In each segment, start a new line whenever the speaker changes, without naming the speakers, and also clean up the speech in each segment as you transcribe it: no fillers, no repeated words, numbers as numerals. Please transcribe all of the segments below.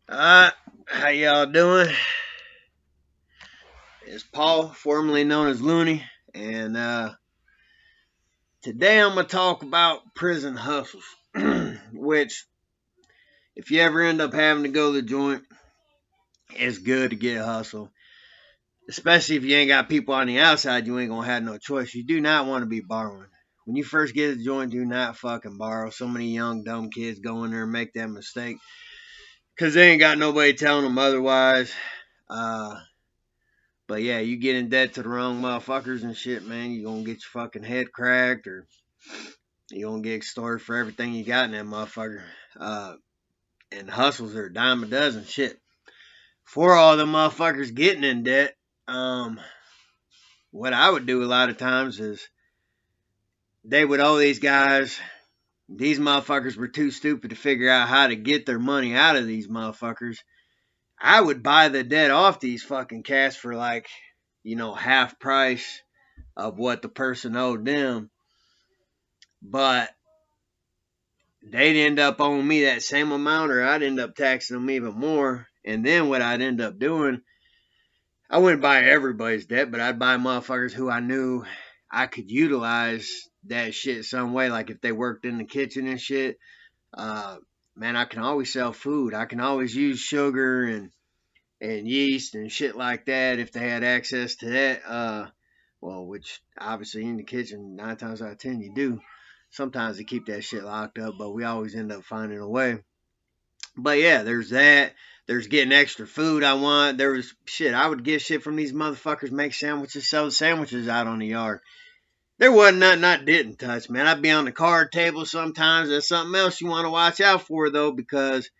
How y'all doing? It's Paul, formerly known as Looney, and today I'm gonna talk about prison hustles. Which, if you ever end up having to go to the joint, it's good to get a hustle. Especially if you ain't got people on the outside, you ain't gonna have no choice. You do not want to be borrowing. When you first get a joint, do not fucking borrow. So many young dumb kids go in there and make that mistake because they ain't got nobody telling them otherwise. Uh, But yeah, you get in debt to the wrong motherfuckers and shit, man. You gonna get your fucking head cracked, or you gonna get extorted for everything you got in that motherfucker. Uh, and hustles are a dime a dozen, shit. For all the motherfuckers getting in debt, um, what I would do a lot of times is they would owe these guys. These motherfuckers were too stupid to figure out how to get their money out of these motherfuckers. I would buy the debt off these fucking cats for like, half price of what the person owed them, but they'd end up owing me that same amount, or I'd end up taxing them even more. And then what I'd end up doing, I wouldn't buy everybody's debt, but I'd buy motherfuckers who I knew I could utilize that shit some way. Like if they worked in the kitchen and shit, uh, man, I can always sell food. I can always use sugar and yeast and shit like that if they had access to that. Well, which obviously in the kitchen, 9 times out of 10, you do. Sometimes they keep that shit locked up, but we always end up finding a way. But yeah, there's that. There's getting extra food I want. There was shit. I would get shit from these motherfuckers, make sandwiches, sell the sandwiches out on the yard. There wasn't nothing I didn't touch, man. I'd be on the card table sometimes. There's something else you want to watch out for, though, because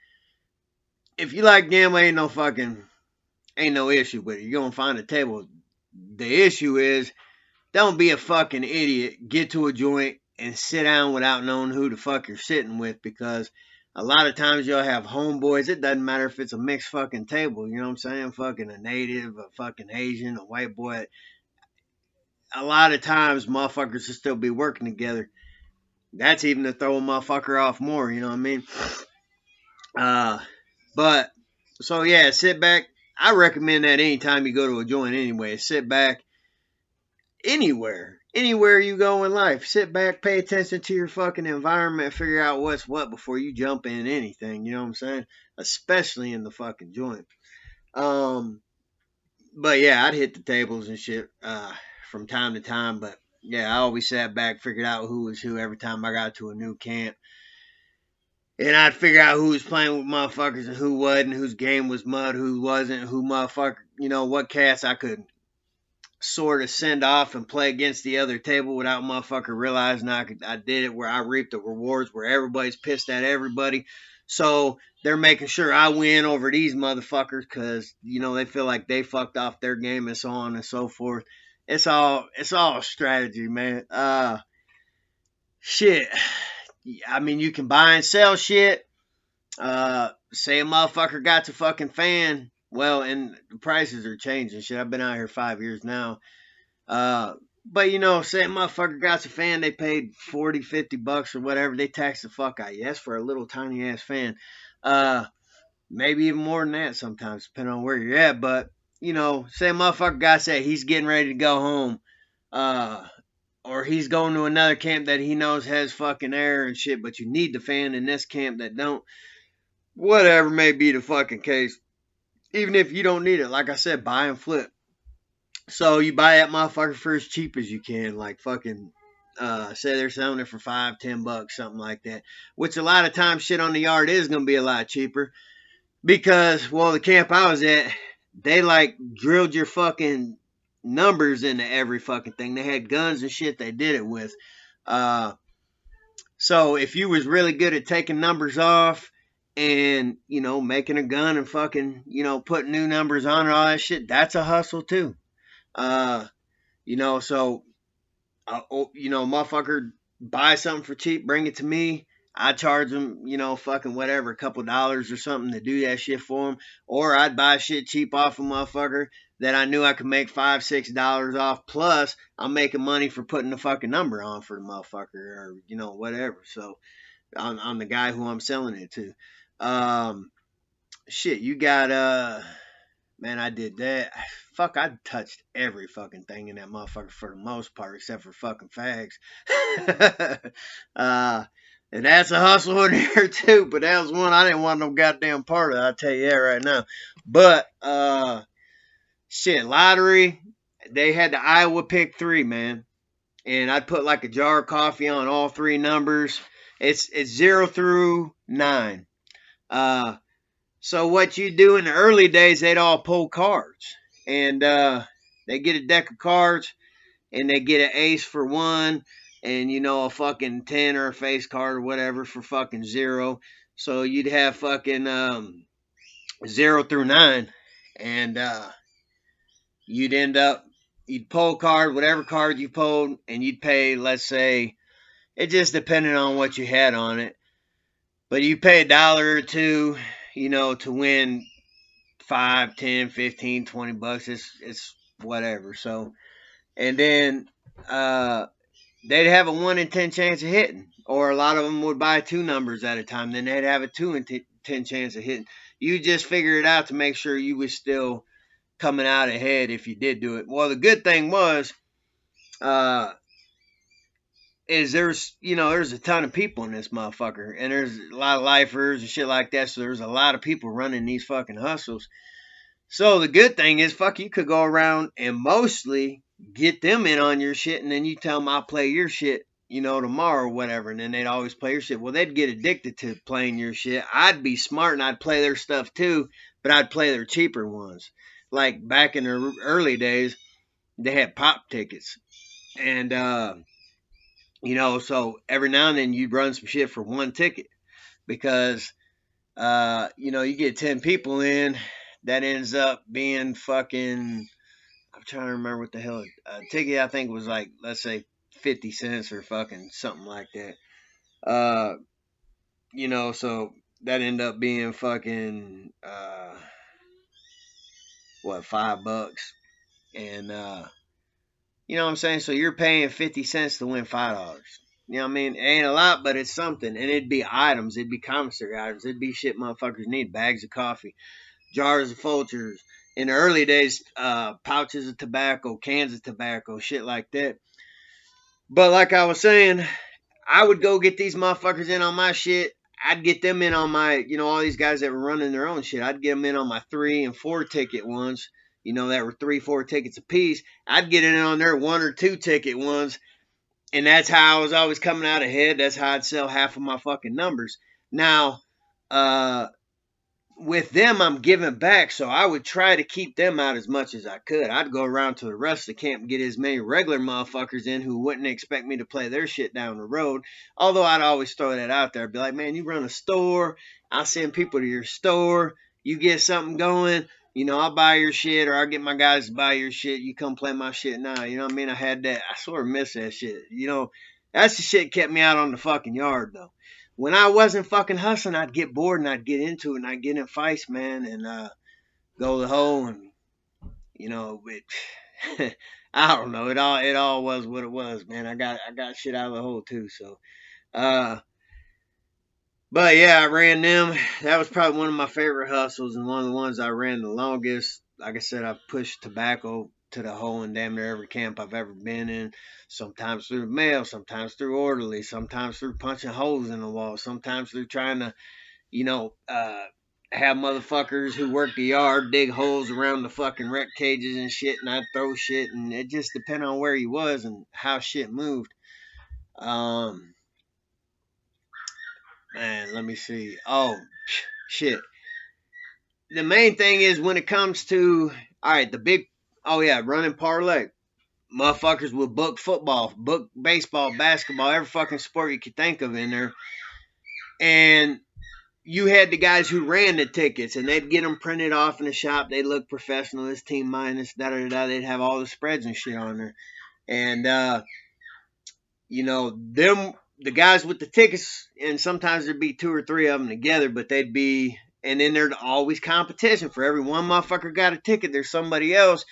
if you like gambling, ain't no issue with it. You're gonna find a table. The issue is don't be a fucking idiot. Get to a joint and sit down without knowing who the fuck you're sitting with, because a lot of times you'll have homeboys. It doesn't matter if it's a mixed fucking table. You know what I'm saying? Fucking a native, a fucking Asian, a white boy. A lot of times motherfuckers will still be working together. That's even to throw a motherfucker off more. You know what I mean? Uh, but so yeah, sit back. I recommend that anytime you go to a joint anyway. Sit back anywhere you go in life. Sit back, pay attention to your fucking environment, figure out what's what before you jump in anything. You know what I'm saying? Especially in the fucking joint. Um, but yeah, I'd hit the tables and shit from time to time. But yeah, I always sat back, figured out who was who every time I got to a new camp. And I'd figure out who was playing with motherfuckers and who wasn't, whose game was mud, who wasn't, who motherfucker, what cats I could sort of send off and play against the other table without motherfucker realizing I did it, where I reap the rewards, where everybody's pissed at everybody. So they're making sure I win over these motherfuckers because, they feel like they fucked off their game and so on and so forth. It's all strategy, man. Shit. I mean, you can buy and sell shit. Say a motherfucker got to fucking fan. Well, and the prices are changing. Shit, I've been out here 5 years now. But say a motherfucker got a fan, they paid 40, $50 or whatever, they tax the fuck out of you. That's for a little tiny ass fan. Uh, Maybe even more than that sometimes, depending on where you're at. But, say a motherfucker got say he's getting ready to go home, uh, or he's going to another camp that he knows has fucking air and shit, but you need the fan in this camp that don't. Whatever may be the fucking case. Even if you don't need it, like I said, buy and flip. So you buy that motherfucker for as cheap as you can, like fucking say they're selling it for $5, $10, something like that. Which a lot of times shit on the yard is gonna be a lot cheaper. Because the camp I was at, they like drilled your fucking numbers into every fucking thing. They had guns and shit they did it with. Uh so if you was really good at taking numbers off and, making a gun and fucking, putting new numbers on and all that shit, that's a hustle too. Uh so motherfucker buy something for cheap, bring it to me. I charge them, fucking whatever, a couple dollars or something to do that shit for them. Or I'd buy shit cheap off a motherfucker that I knew I could make $5, $6 off. Plus, I'm making money for putting the fucking number on for the motherfucker, or whatever. So I'm the guy who I'm selling it to. Um, shit, you got man, I did that. Fuck, I touched every fucking thing in that motherfucker for the most part, except for fucking fags. uh, and that's a hustle in there too. But that was one I didn't want no goddamn part of. I'll tell you that right now. But shit, lottery. They had the Iowa pick 3, man, and I'd put like a jar of coffee on all 3 numbers. It's 0 through 9. So what you do in the early days, they'd all pull cards, and they get a deck of cards, and they get an ace for 1, and a fucking 10 or a face card or whatever for fucking 0. So you'd have fucking 0 through 9, and you'd end up you'd pull a card, whatever card you pulled, and you'd pay, let's say, it just depended on what you had on it, but you pay $1 or $2, to win 5, 10, 15, $20. It's whatever. So, and then they'd have a 1 in 10 chance of hitting, or a lot of them would buy 2 numbers at a time. Then they'd have a 2 in 10 chance of hitting. You just figure it out to make sure you was still coming out ahead if you did do it. Well, the good thing was, is there's a ton of people in this motherfucker, and there's a lot of lifers and shit like that. So there's a lot of people running these fucking hustles. So the good thing is, fuck, you could go around and mostly get them in on your shit, and then you tell them I'll play your shit, tomorrow or whatever, and then they'd always play your shit. Well, they'd get addicted to playing your shit. I'd be smart and I'd play their stuff too, but I'd play their cheaper ones. Like back in the early days, they had pop tickets, and so every now and then you'd run some shit for 1 ticket because you get 10 people in. That ends up being fucking, I'm trying to remember what the hell, a ticket I think was like, let's say 50 cents or fucking something like that. So that ended up being fucking, $5. And, you know what I'm saying? So you're paying 50 cents to win $5. You know what I mean? It ain't a lot, but it's something. And it'd be items. It'd be commissary items. It'd be shit motherfuckers need. Bags of coffee, jars of Folgers. In the early days, pouches of tobacco, cans of tobacco, shit like that. But like I was saying, I would go get these motherfuckers in on my shit. I'd get them in on my, all these guys that were running their own shit. I'd get them in on my 3 and 4 ticket ones, that were 3, 4 tickets a piece. I'd get in on their 1 or 2 ticket ones. And that's how I was always coming out ahead. That's how I'd sell half of my fucking numbers. Now, with them, I'm giving back, so I would try to keep them out as much as I could. I'd go around to the rest of the camp and get as many regular motherfuckers in who wouldn't expect me to play their shit down the road. Although I'd always throw that out there. I'd be like, man, you run a store. I'll send people to your store. You get something going. I'll buy your shit, or I'll get my guys to buy your shit. You come play my shit now. You know what I mean? I had that. I sort of miss that shit. That's the shit kept me out on the fucking yard, though. When I wasn't fucking hustling, I'd get bored and I'd get into it and I'd get in fights, man, and go the hole, and I don't know. It all was what it was, man. I got shit out of the hole too. So, but yeah, I ran them. That was probably one of my favorite hustles and one of the ones I ran the longest. Like I said, I pushed tobacco to the hole in damn near every camp I've ever been in. Sometimes through the mail, sometimes through orderly, sometimes through punching holes in the wall, sometimes through trying to, have motherfuckers who work the yard dig holes around the fucking wreck cages and shit, and I'd throw shit, and it just depended on where he was and how shit moved. Man, let me see. Oh, shit. The main thing is when it comes to, all right, running parlay. Motherfuckers would book football, book baseball, basketball, every fucking sport you could think of in there. And you had the guys who ran the tickets, and they'd get them printed off in the shop. They'd look professional. This team minus, da-da-da-da. They'd have all the spreads and shit on there. And, the guys with the tickets, and sometimes there'd be 2 or 3 of them together, but they'd be, and then there'd always competition. For every one motherfucker got a ticket, there's somebody else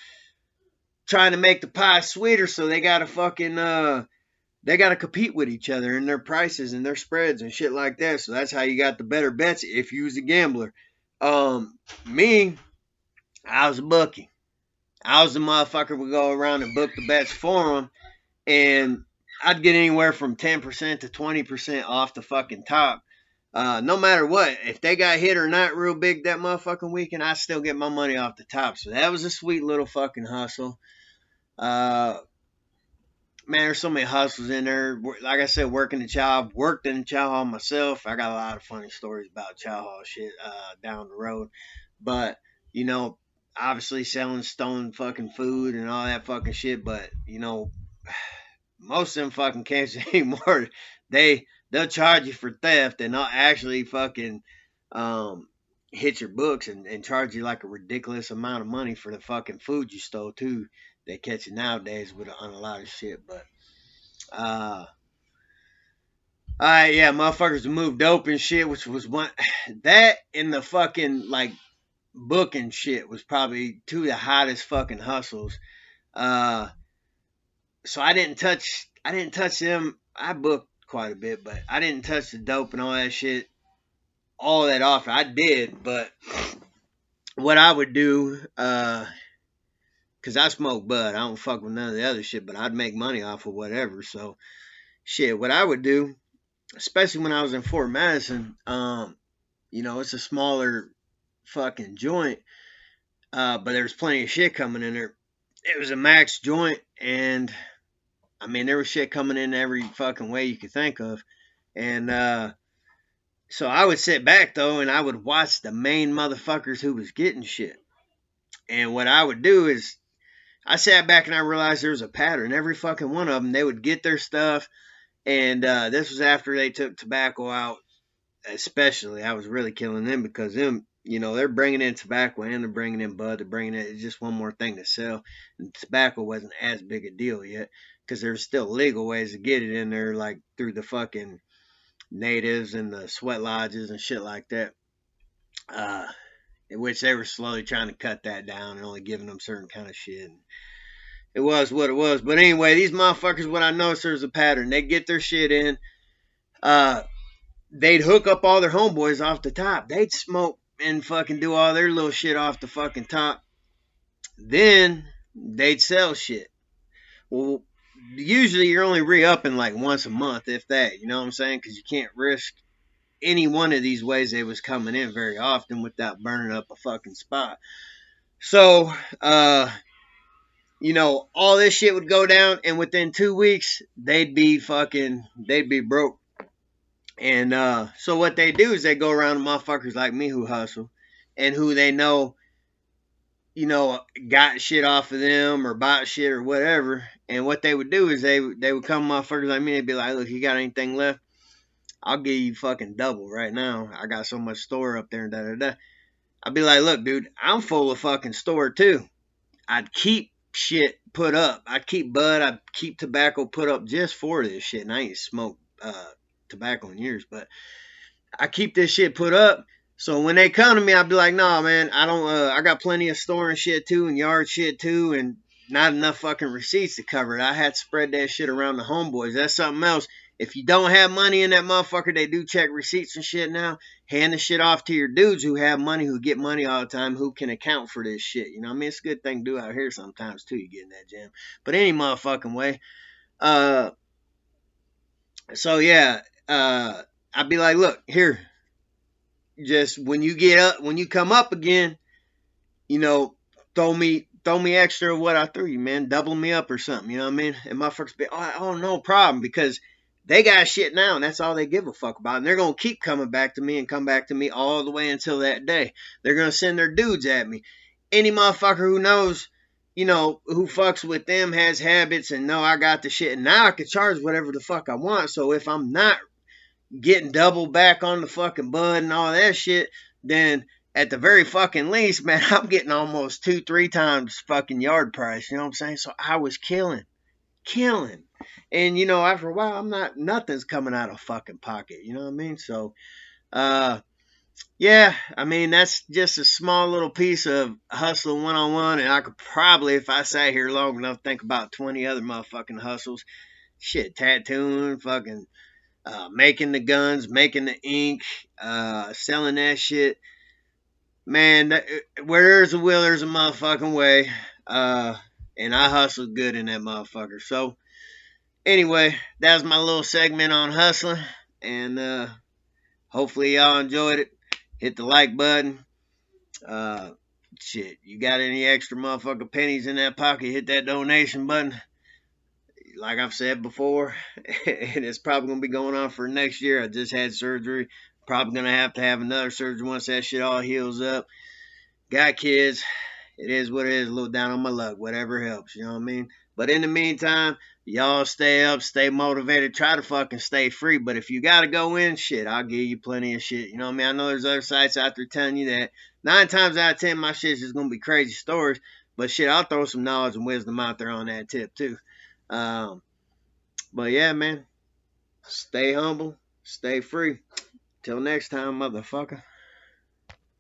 trying to make the pie sweeter, so they gotta fucking they gotta compete with each other in their prices and their spreads and shit like that. So that's how you got the better bets if you was a gambler. Me, I was a bookie. I was the motherfucker who would go around and book the bets for them, and I'd get anywhere from 10% to 20% off the fucking top. No matter what, if they got hit or not real big that motherfucking weekend, I still get my money off the top. So that was a sweet little fucking hustle. Uh, Man, there's so many hustles in there. Like I said, working the chow, worked in the chow hall myself. I got a lot of funny stories about chow hall shit down the road. But, you know, obviously selling stone fucking food and all that fucking shit. But, you know, most of them fucking camps anymore, they'll charge you for theft and not actually fucking um, hit your books and charge you like a ridiculous amount of money for the fucking food you stole too. They catch you nowadays with on a lot of shit, but yeah, motherfuckers move dope and shit, which was one that and the fucking like booking shit was probably two of the hottest fucking hustles. Uh, so I didn't touch them. I booked quite a bit, but I didn't touch the dope and all that shit all that often. I did, but what I would do, cause I smoke bud, I don't fuck with none of the other shit, but I'd make money off of whatever. So shit, what I would do, especially when I was in Fort Madison, you know, it's a smaller fucking joint, but there was plenty of shit coming in there. It was a max joint, and I mean, there was shit coming in every fucking way you could think of. And so I would sit back, though, and I would watch the main motherfuckers who was getting shit. And what I would do is I sat back and I realized there was a pattern. Every fucking one of them, they would get their stuff. And this was after they took tobacco out, especially. I was really killing them because them, you know, they're bringing in tobacco and they're bringing in bud. They're bringing in just one more thing to sell. And tobacco wasn't as big a deal yet because there's still legal ways to get it in there, like through the fucking natives and the sweat lodges and shit like that. Uh, in which they were slowly trying to cut that down and only giving them certain kind of shit. And it was what it was. But anyway, these motherfuckers, what I noticed, there's a pattern. They get their shit in. They'd hook up all their homeboys off the top. They'd smoke and fucking do all their little shit off the fucking top. Then they'd sell shit. Well, usually you're only re-upping like once a month, if that. You know what I'm saying? Because you can't risk any one of these ways they was coming in very often without burning up a fucking spot. So, you know, all this shit would go down, and within 2 weeks, they'd be broke. And so what they do is they go around to motherfuckers like me who hustle and who they know, you know, got shit off of them or bought shit or whatever. And what they would do is they would come motherfuckers like me. They'd be like, look, you got anything left? I'll give you fucking double right now. I got so much store up there and da-da-da. I'd be like, look, dude, I'm full of fucking store too. I'd keep shit put up. I'd keep bud. I'd keep tobacco put up just for this shit. And I ain't smoked tobacco in years, but I keep this shit put up. So when they come to me, I'll be like, nah, man, I don't, I got plenty of store and shit too and yard shit too and not enough fucking receipts to cover it. I had to spread that shit around the homeboys. That's something else. If you don't have money in that motherfucker, they do check receipts and shit now. Hand the shit off to your dudes who have money, who get money all the time, who can account for this shit. You know what I mean? It's a good thing to do out here sometimes too, you get in that jam. But any motherfucking way. So yeah, I'd be like, look, here, just when you get up, when you come up again, you know, throw me extra of what I threw you, man. Double me up or something, you know what I mean? And motherfuckers be, oh, no problem, because they got shit now, and that's all they give a fuck about. And they're going to keep coming back to me and come back to me all the way until that day. They're going to send their dudes at me. Any motherfucker who knows, you know, who fucks with them has habits and know I got the shit. And now I can charge whatever the fuck I want. So if I'm not getting double back on the fucking bud and all that shit, then at the very fucking least, man, I'm getting almost 2-3 times fucking yard price. You know what I'm saying? So I was killing. And, you know, after a while, nothing's coming out of fucking pocket. You know what I mean? So, yeah, I mean, that's just a small little piece of hustling one-on-one. And I could probably, if I sat here long enough, think about 20 other motherfucking hustles. Shit, tattooing, fucking making the guns, making the ink, selling that shit. Man, where there's a will, there's a motherfucking way. And I hustled good in that motherfucker. So, anyway, that was my little segment on hustling. And hopefully y'all enjoyed it. Hit the like button. Uh, Shit, you got any extra motherfucking pennies in that pocket, hit that donation button. Like I've said before, and it's probably going to be going on for next year. I just had surgery. Probably going to have another surgery once that shit all heals up. Got kids. It is what it is. A little down on my luck. Whatever helps. You know what I mean? But in the meantime, y'all stay up, stay motivated. Try to fucking stay free. But if you got to go in, shit, I'll give you plenty of shit. You know what I mean? I know there's other sites out there telling you that 9 times out of 10, my shit's just going to be crazy stories. But shit, I'll throw some knowledge and wisdom out there on that tip too. Um, but yeah, man, stay humble, stay free. Till next time, motherfucker.